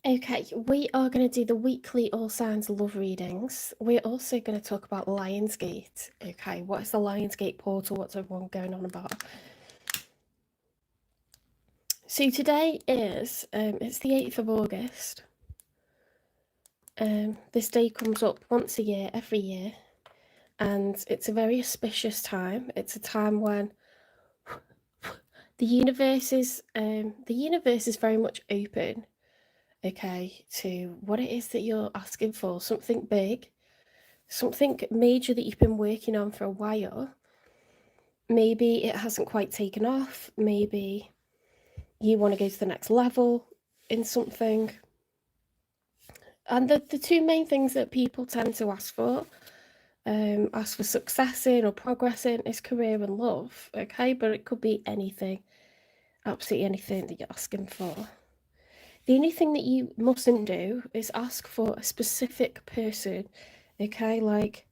Okay, we are going to do the weekly All Signs love readings. We're also going to talk about Lionsgate. Okay, what is the Lionsgate portal? What's everyone going on about? So today is, it's the 8th of August. This day comes up once a year, every year, and it's a very auspicious time. It's a time when the universe is very much open, okay, to what it is that you're asking for, something big, something major that you've been working on for a while. Maybe it hasn't quite taken off, maybe you want to go to the next level in something. And the two main things that people tend to ask for success in or progress in is career and love, okay? But it could be anything, absolutely anything that you're asking for. The only thing that you mustn't do is ask for a specific person, okay? Like,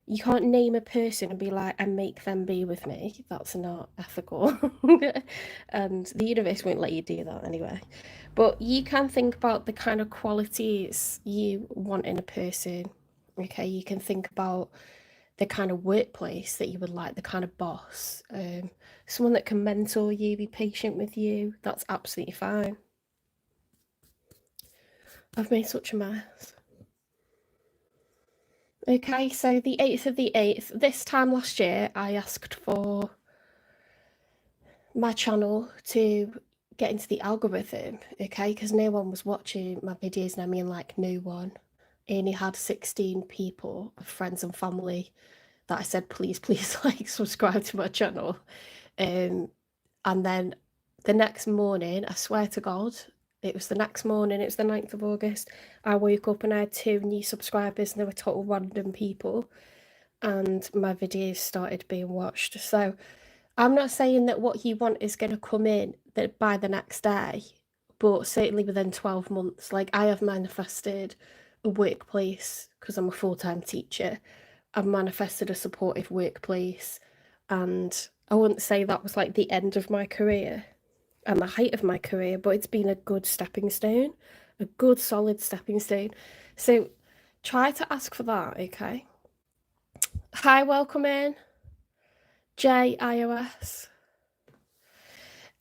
you can't name a person and be like, and make them be with me. That's not ethical. And the universe won't let you do that anyway. But you can think about the kind of qualities you want in a person. Okay, you can think about the kind of workplace that you would like, the kind of boss, someone that can mentor you, be patient with you. That's absolutely fine. I've made such a mess. Okay, so the 8th of the 8th, this time last year, I asked for my channel to get into the algorithm, okay, because no one was watching my videos, and I mean like no one. I only had 16 people, friends and family, that I said, please, please, like, subscribe to my channel. And then the next morning, I swear to God, it was the next morning, it was the 9th of August, I woke up and I had 2 new subscribers, and they were total random people, and my videos started being watched. So I'm not saying that what you want is going to come in that by the next day, but certainly within 12 months. Like, I have manifested a workplace because I'm a full-time teacher. I've manifested a supportive workplace, and I wouldn't say that was like the end of my career and the height of my career, but it's been a good stepping stone, a good solid stepping stone. So try to ask for that, okay? Hi, welcome in. JIOS.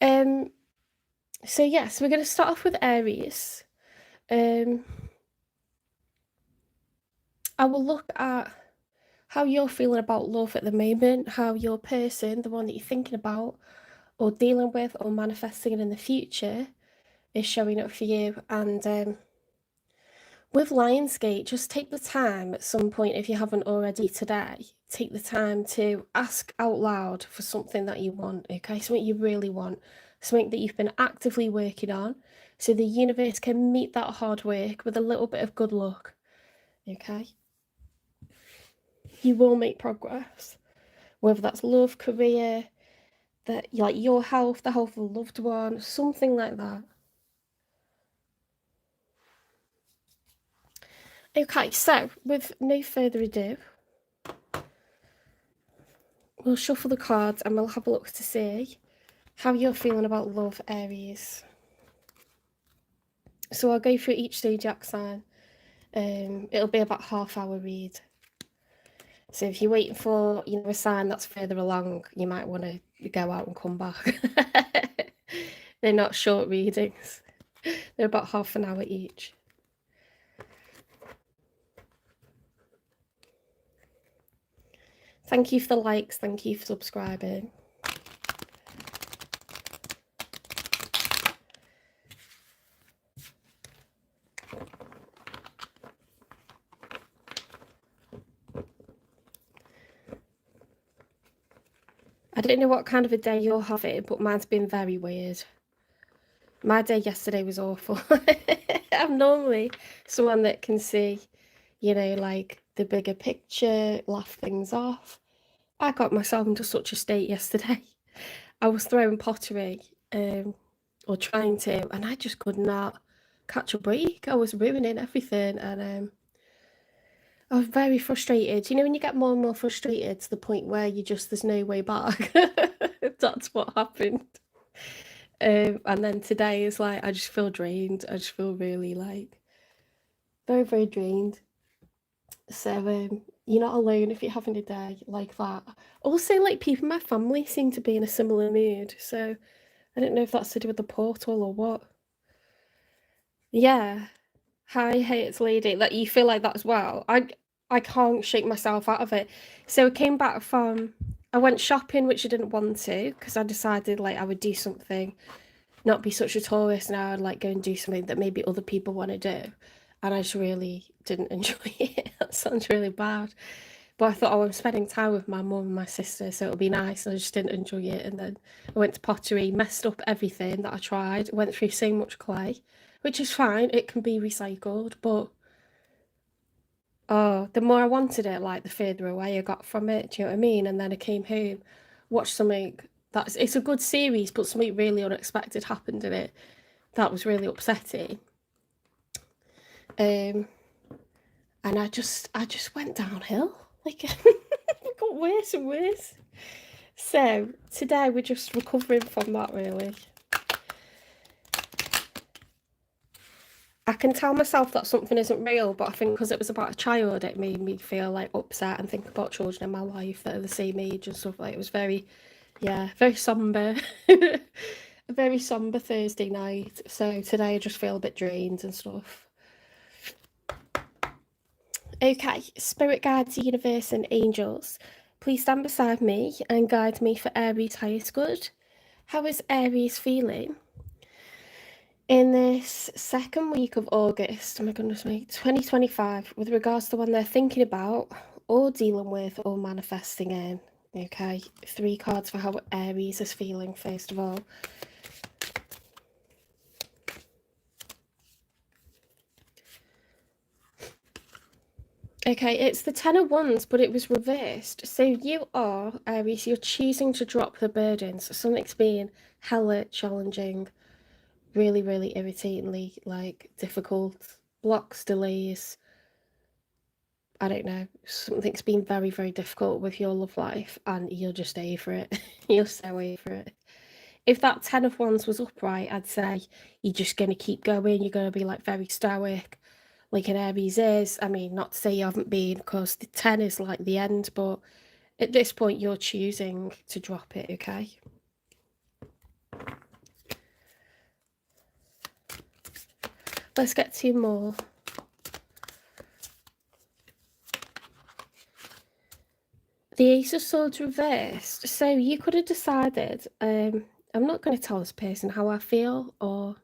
So yes, we're going to start off with Aries. I will look at how you're feeling about love at the moment, how your person, the one that you're thinking about or dealing with or manifesting in the future, is showing up for you. And with Lionsgate, just take the time at some point, if you haven't already today, take the time to ask out loud for something that you want, okay? Something you really want, something that you've been actively working on, so the universe can meet that hard work with a little bit of good luck, okay? You will make progress, whether that's love, career, that, like, your health, the health of a loved one, something like that. Okay, so with no further ado, we'll shuffle the cards and we'll have a look to see how you're feeling about love, Aries. So I'll go through each zodiac sign. It'll be about half-hour read. So if you're waiting for, a sign that's further along, you might want to go out and come back. They're not short readings. They're about half an hour each. Thank you for the likes. Thank you for subscribing. I don't know what kind of a day you're having, but mine's been very weird. My day yesterday was awful. I'm normally someone that can see, like, the bigger picture, laugh things off. I got myself into such a state yesterday. I was throwing pottery, or trying to, and I just could not catch a break. I was ruining everything, and I was very frustrated. When you get more and more frustrated to the point where there's no way back. That's what happened. And then today is like, I just feel drained. I just feel really like very, very drained. So you're not alone if you're having a day like that. Also, like people in my family seem to be in a similar mood. So I don't know if that's to do with the portal or what. Yeah. Hi, hey, it's Lady. Like you feel like that as well. I can't shake myself out of it. So I came back from I went shopping, which I didn't want to, because I decided like I would do something, not be such a tourist now, and like go and do something that maybe other people want to do. And I just really didn't enjoy it. That sounds really bad. But I thought, oh, I'm spending time with my mum and my sister, so it'll be nice. And I just didn't enjoy it. And then I went to pottery, messed up everything that I tried, went through so much clay, which is fine. It can be recycled, but oh, the more I wanted it, like the further away I got from it. Do you know what I mean? And then I came home, watched something it's a good series, but something really unexpected happened in it. That was really upsetting. And I just went downhill. Like it got worse and worse. So today we're just recovering from that really. I can tell myself that something isn't real, but I think because it was about a child, it made me feel like upset and think about children in my life that are the same age and stuff. Like it was very, yeah, very somber. A very somber Thursday night. So today I just feel a bit drained and stuff. Okay, spirit guides, universe, and angels, please stand beside me and guide me for Aries' highest good. How is Aries feeling in this second week of August? Oh my goodness me, 2025, with regards to when they're thinking about or dealing with or manifesting in. Okay, 3 cards for how Aries is feeling, first of all. Okay, it's the Ten of Wands, but it was reversed. So you are, Aries, you're choosing to drop the burdens. Something's being hella challenging, really, really irritatingly, like, difficult, blocks, delays. I don't know. Something's been very, very difficult with your love life, and you're just over it. You're so over it. If that Ten of Wands was upright, I'd say you're just going to keep going. You're going to be, like, very stoic, like an Aries is. I mean, not to say you haven't been, because the 10 is like the end, but at this point you're choosing to drop it, okay? Let's get 2 more. The Ace of Swords reversed. So you could have decided, I'm not going to tell this person how I feel, or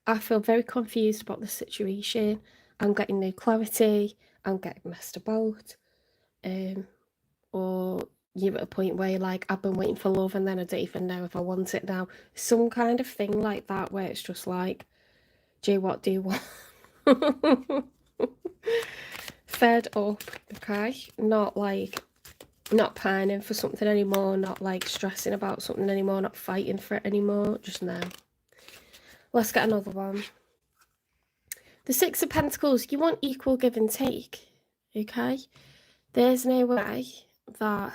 I feel very confused about the situation. I'm getting no clarity. I'm getting messed about. Or you're at a point where you're like, I've been waiting for love and then I don't even know if I want it now. Some kind of thing like that where it's just like, do you what, do you want? Fed up, okay? Not like, not pining for something anymore, not like stressing about something anymore, not fighting for it anymore, just no. Let's get another one. The Six of Pentacles, you want equal give and take, okay? There's no way that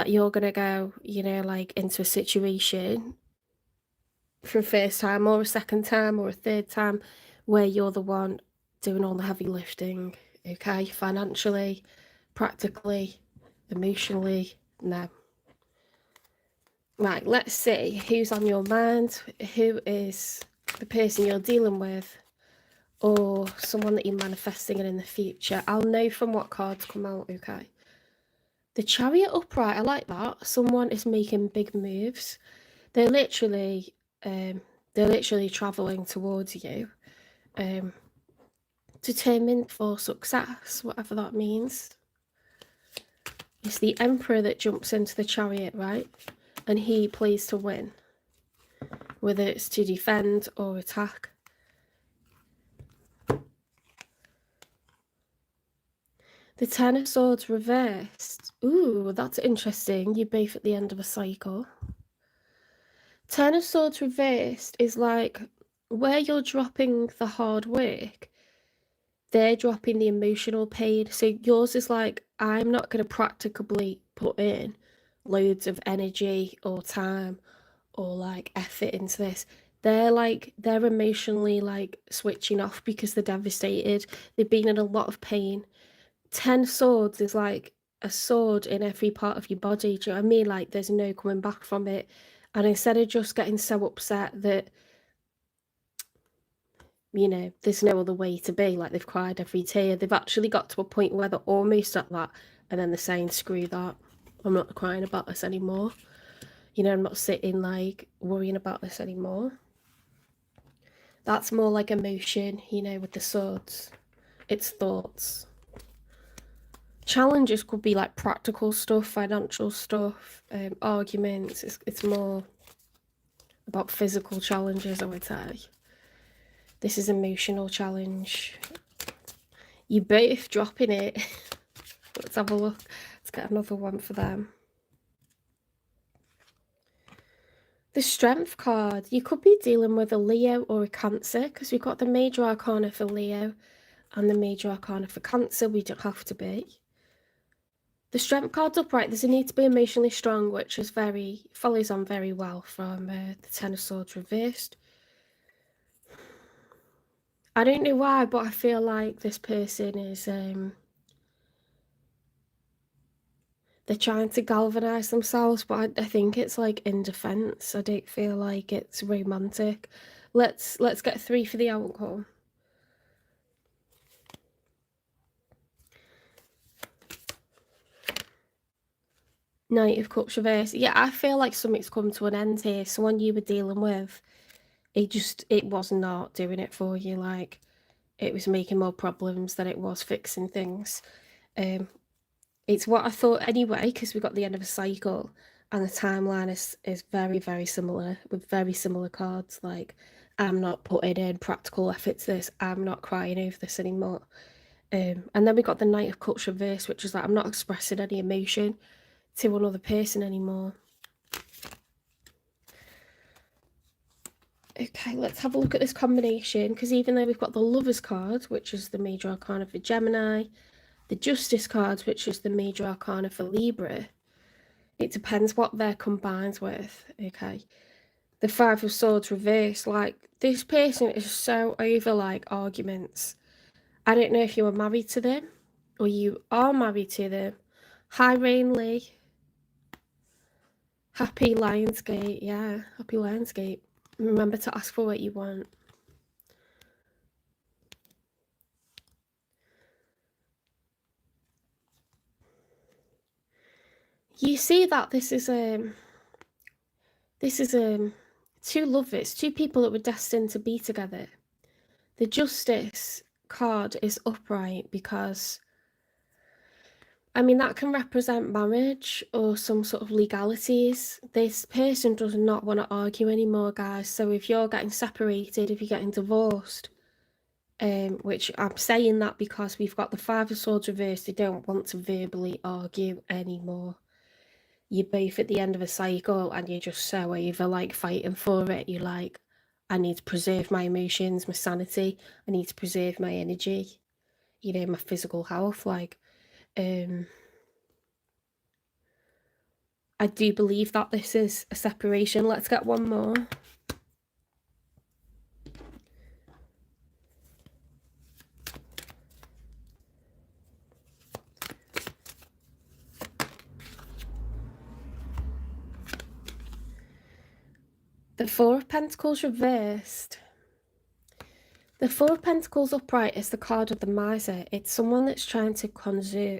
you're gonna go, you know, like into a situation for a first time or a second time or a third time where you're the one doing all the heavy lifting, okay? Financially, practically, emotionally, no. Right, let's see who's on your mind, who is the person you're dealing with, or someone that you're manifesting in the future. I'll know from what cards come out, okay? The Chariot upright, I like that. Someone is making big moves. They're literally traveling towards you, determined for success, whatever that means. It's the Emperor that jumps into the Chariot, right? And he plays to win, whether it's to defend or attack. The Ten of Swords reversed. Ooh, that's interesting. You're both at the end of a cycle. Ten of Swords reversed is like where you're dropping the hard work, they're dropping the emotional pain. So yours is like, I'm not going to practically put in loads of energy or time or like effort into this. They're emotionally like switching off because they're devastated. They've been in a lot of pain. 10 swords is like a sword in every part of your body. Do you know what I mean? Like there's no coming back from it. And instead of just getting so upset that, you know, there's no other way to be, like they've cried every tear, they've actually got to a point where they're almost at that, and then they're saying, screw that, I'm not crying about this anymore. You know, I'm not sitting like worrying about this anymore. That's more like emotion, you know, with the swords. It's thoughts. Challenges could be like practical stuff, financial stuff, arguments. It's more about physical challenges, I would say. This is emotional challenge. You both dropping it. Let's have a look. Let's get another one for them. The Strength card. You could be dealing with a Leo or a Cancer, because we've got the Major Arcana for Leo and the Major Arcana for Cancer. We don't have to be. The Strength card's upright. There's a need to be emotionally strong, which is follows on very well from the Ten of Swords reversed. I don't know why, but I feel like this person is they're trying to galvanize themselves, but I think it's like in defense. I don't feel like it's romantic. Let's get 3 for the outcome. Knight of Cups reverse. Yeah, I feel like something's come to an end here. Someone you were dealing with, it was not doing it for you. Like, it was making more problems than it was fixing things. It's what I thought anyway, because we got the end of a cycle, and the timeline is very, very similar, with very similar cards. Like, I'm not putting in practical effort to this. I'm not crying over this anymore. And then we got the Knight of Cups reverse, which is like, I'm not expressing any emotion to another person anymore. Okay, let's have a look at this combination, because even though we've got the Lovers card, which is the Major Arcana for Gemini, the Justice card, which is the Major Arcana for Libra, it depends what they're combined with, okay? The Five of Swords reverse, like, this person is so over, like, arguments. I don't know if you were married to them, or you are married to them. Hi, Rain Lee. Happy Lionsgate, yeah, happy Lionsgate. Remember to ask for what you want. You see that this is two lovers, two people that were destined to be together. The Justice card is upright because, I mean, that can represent marriage or some sort of legalities. This person does not want to argue anymore, guys. So if you're getting separated, if you're getting divorced, which I'm saying that because we've got the Five of Swords reversed, they don't want to verbally argue anymore. You're both at the end of a cycle and you're just so over like fighting for it. You're like, I need to preserve my emotions, my sanity. I need to preserve my energy, you know, my physical health. Like, I do believe that this is a separation. Let's get one more. The Four of Pentacles reversed. The Four of Pentacles upright is the card of the miser. It's someone that's trying to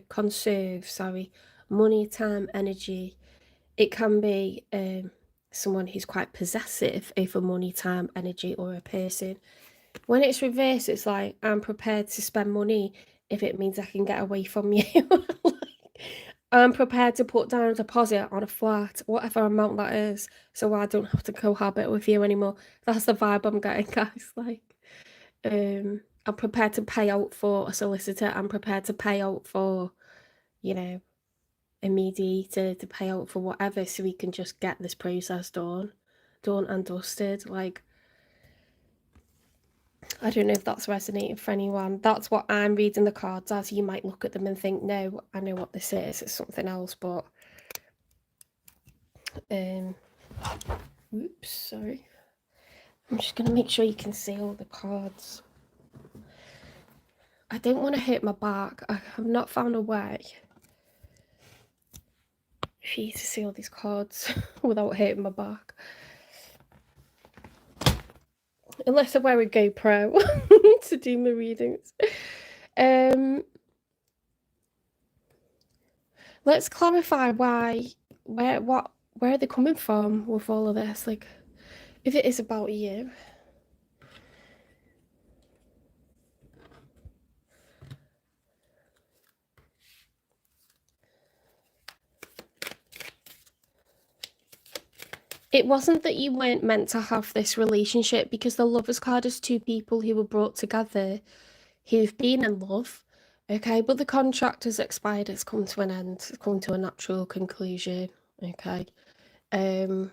conserve money, time, energy. It can be someone who's quite possessive over money, time, energy, or a person. When it's reversed, it's like, I'm prepared to spend money if it means I can get away from you. Like, I'm prepared to put down a deposit on a flat, whatever amount that is, so I don't have to cohabit with you anymore. That's the vibe I'm getting, guys. Like, I'm prepared to pay out for a solicitor. I'm prepared to pay out for, you know, a mediator, to pay out for whatever, so we can just get this process done and dusted. Like, I don't know if that's resonating for anyone. That's what I'm reading the cards as. You might look at them and think, no, I know what this is. It's something else, but Oops, sorry. I'm just going to make sure you can see all the cards. I don't want to hurt my back. I have not found a way for you to see all these cards without hurting my back. Unless I wear a GoPro to do my readings. Let's clarify where are they coming from with all of this? Like, if it is about you. It wasn't that you weren't meant to have this relationship, because the Lovers card is two people who were brought together who've been in love, okay, but the contract has expired, it's come to an end, it's come to a natural conclusion, okay. The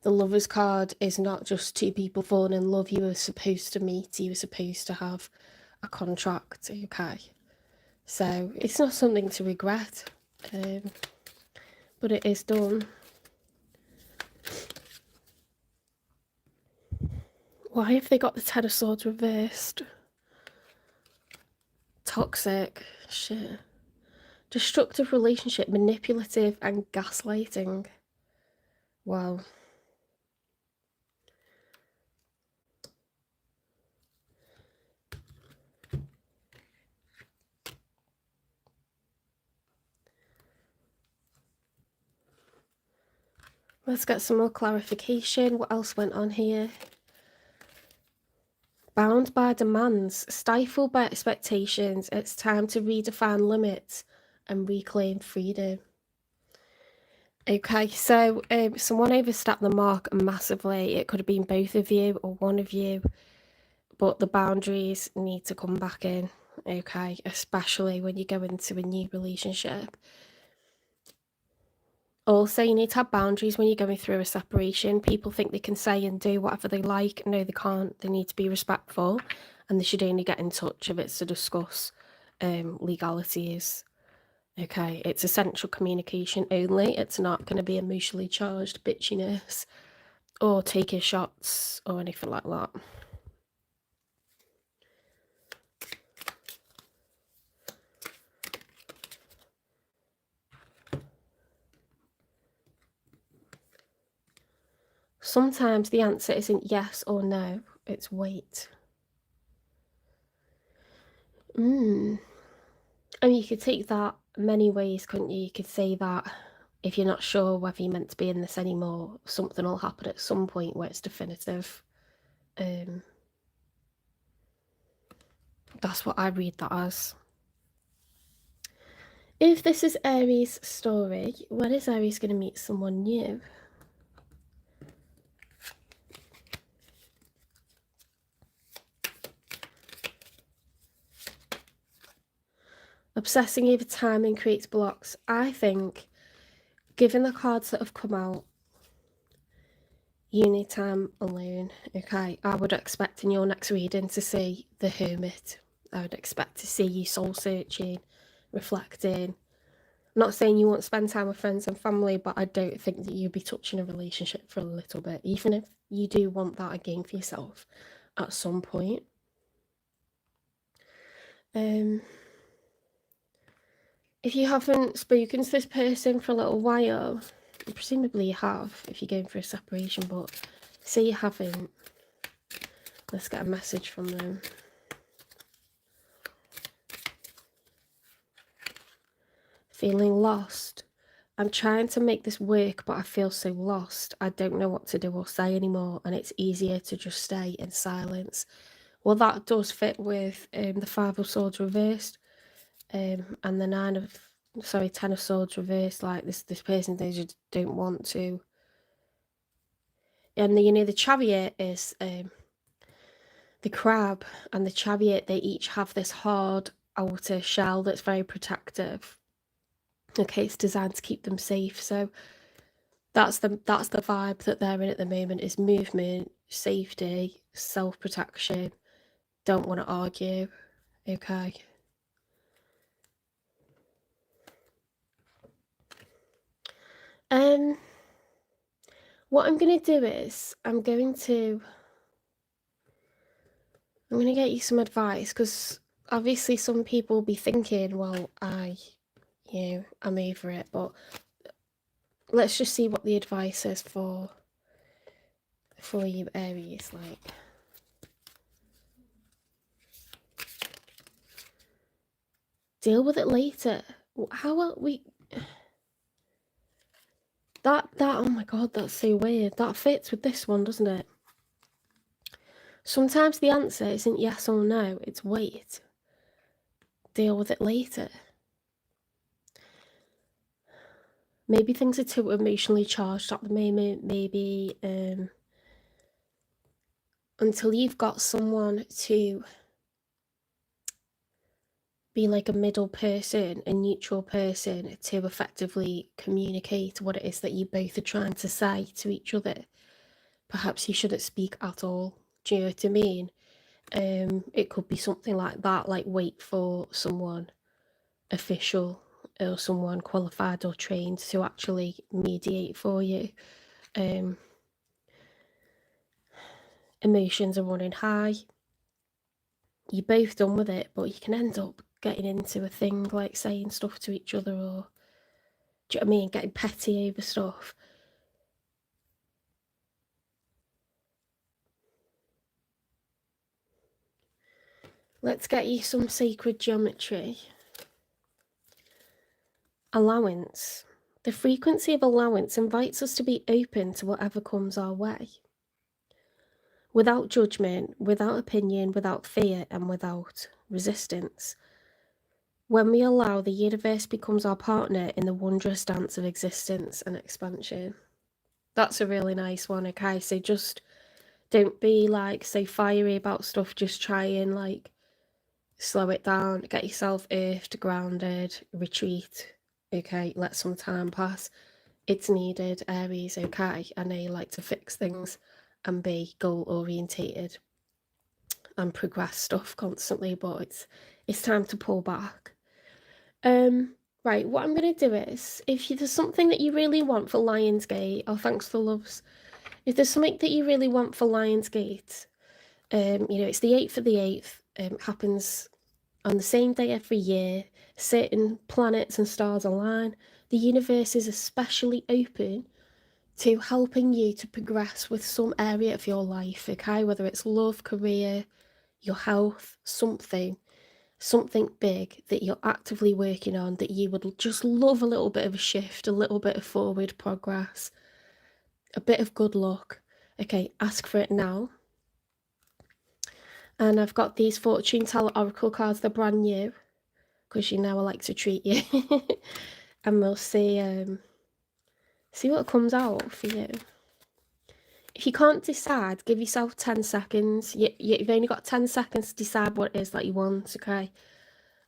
Lovers card is not just two people falling in love. You were supposed to meet, you were supposed to have a contract, okay. So it's not something to regret, but it is done. Why have they got the Ten of Swords reversed? Toxic, shit. Destructive relationship, manipulative and gaslighting. Wow. Let's get some more clarification. What else went on here? Bound by demands, stifled by expectations, it's time to redefine limits and reclaim freedom. Okay, so someone overstepped the mark massively. It could have been both of you or one of you, but the boundaries need to come back in, okay, especially when you go into a new relationship. Also, you need to have boundaries when you're going through a separation. People think they can say and do whatever they like. No, they can't. They need to be respectful, and they should only get in touch if it's to discuss legalities. Okay, it's essential communication only. It's not going to be emotionally charged bitchiness or taking shots or anything like that. Sometimes the answer isn't yes or no, it's wait. I mean, you could take that many ways, couldn't you? You could say that if you're not sure whether you're meant to be in this anymore, something will happen at some point where it's definitive. That's what I read that as. If this is Aries' story, when is Aries going to meet someone new? Obsessing over timing creates blocks. I think, given the cards that have come out, you need time alone, okay? I would expect in your next reading to see the Hermit. I would expect to see you soul searching, reflecting. Not saying you won't spend time with friends and family, but I don't think that you'll be touching a relationship for a little bit, even if you do want that again for yourself at some point. If you haven't spoken to this person for a little while, presumably you have if you're going through a separation, but say you haven't, let's get a message from them. Feeling lost. I'm trying to make this work, but I feel so lost. I don't know what to do or say anymore, and it's easier to just stay in silence. Well, that does fit with the Five of Swords reversed, and the Ten of Swords reversed. Like this person, they just don't want to. And the Chariot is the Crab and the Chariot. They each have this hard outer shell that's very protective. Okay, it's designed to keep them safe. So that's the vibe that they're in at the moment, is movement, safety, self-protection. Don't want to argue. Okay. What I'm going to do is I'm going to get you some advice, because obviously some people will be thinking, well, I'm over it, but let's just see what the advice is for you, Aries. Like, deal with it later. How are we? That oh my god, that's so weird. That fits with this one, doesn't it? Sometimes the answer isn't yes or no, it's wait. Deal with it later. Maybe things are too emotionally charged at the moment. Maybe until you've got someone to be like a middle person, a neutral person, to effectively communicate what it is that you both are trying to say to each other, perhaps you shouldn't speak at all. Do you know what I mean? It could be something like that, like wait for someone official or someone qualified or trained to actually mediate for you. Emotions are running high. You're both done with it, but you can end up getting into a thing like saying stuff to each other, or, do you know what I mean, getting petty over stuff. Let's get you some sacred geometry. Allowance. The frequency of allowance invites us to be open to whatever comes our way. Without judgment, without opinion, without fear, and without resistance. When we allow, the universe becomes our partner in the wondrous dance of existence and expansion. That's a really nice one, okay? So just don't be like so fiery about stuff. Just try and like slow it down, get yourself earthed, grounded, retreat, okay? Let some time pass. It's needed, Aries, okay? I know you like to fix things and be goal orientated and progress stuff constantly, but it's time to pull back. Right, what I'm going to do is, if there's something that you really want for Lionsgate, oh, thanks for loves. If there's something that you really want for Lionsgate, it's the 8th of the 8th, happens on the same day every year, certain planets and stars align. The universe is especially open to helping you to progress with some area of your life, okay? Whether it's love, career, your health, something big that you're actively working on, that you would just love a little bit of a shift, a little bit of forward progress, a bit of good luck. Okay, ask for it now. And I've got these fortune teller oracle cards. They're brand new, because you know I like to treat you. And we'll see what comes out for you. If you can't decide, give yourself 10 seconds. You've only got 10 seconds to decide what it is that you want, okay?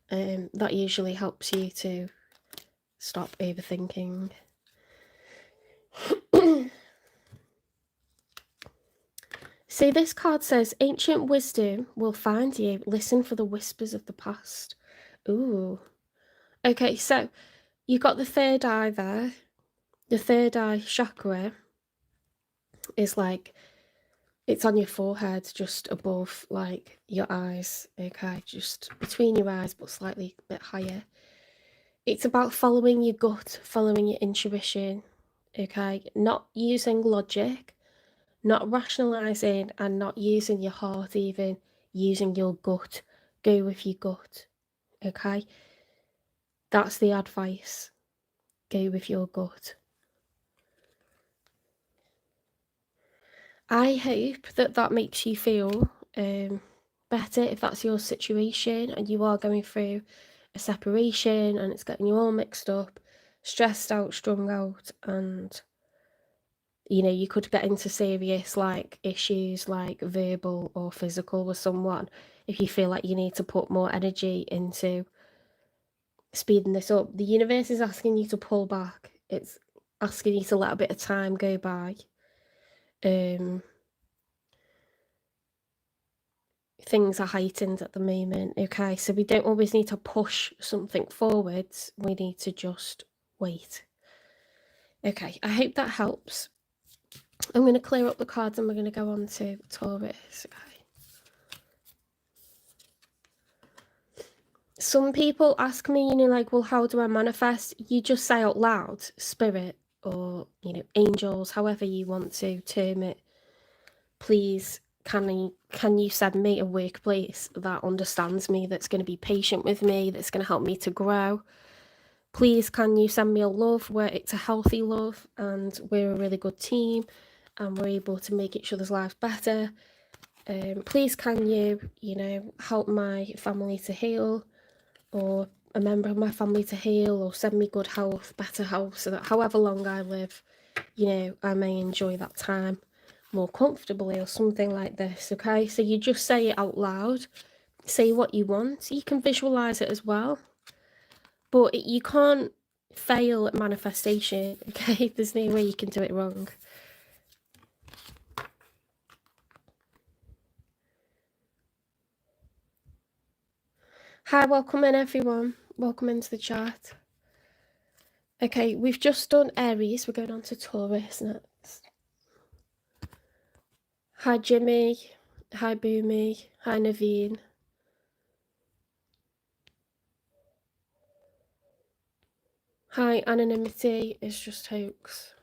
That usually helps you to stop overthinking. See, this card says, ancient wisdom will find you. Listen for the whispers of the past. Ooh. Okay, so you've got the third eye there. The third eye chakra is like, it's on your forehead, just above like your eyes, okay? Just between your eyes, but slightly a bit higher. It's about following your gut, following your intuition, okay? Not using logic, not rationalizing, and not using your heart even, using your gut. Go with your gut, okay? That's the advice. Go with your gut. I hope that makes you feel better if that's your situation and you are going through a separation and it's getting you all mixed up, stressed out, strung out, and you could get into serious like issues like verbal or physical with someone if you feel like you need to put more energy into speeding this up. The universe is asking you to pull back. It's asking you to let a bit of time go by. Things are heightened at the moment, okay? So we don't always need to push something forwards. We need to just wait. Okay, I hope that helps. I'm going to clear up the cards and we're going to go on to Taurus. Okay. Some people ask me, like, well, how do I manifest? You just say out loud, spirit, or, angels, however you want to term it. Please, can you send me a workplace that understands me, that's going to be patient with me, that's going to help me to grow? Please, can you send me a love where it's a healthy love and we're a really good team and we're able to make each other's lives better? Please, can you, help my family to heal, or a member of my family to heal, or send me good health, better health, so that however long I live, I may enjoy that time more comfortably, or something like this. Okay, so you just say it out loud, say what you want. You can visualize it as well, but you can't fail at manifestation. Okay, there's no way you can do it wrong. Hi, welcome in everyone, welcome into the chat. Okay, we've just done Aries, we're going on to Taurus next. Hi Jimmy, hi Boomy, hi Naveen. Hi, anonymity is just hoax.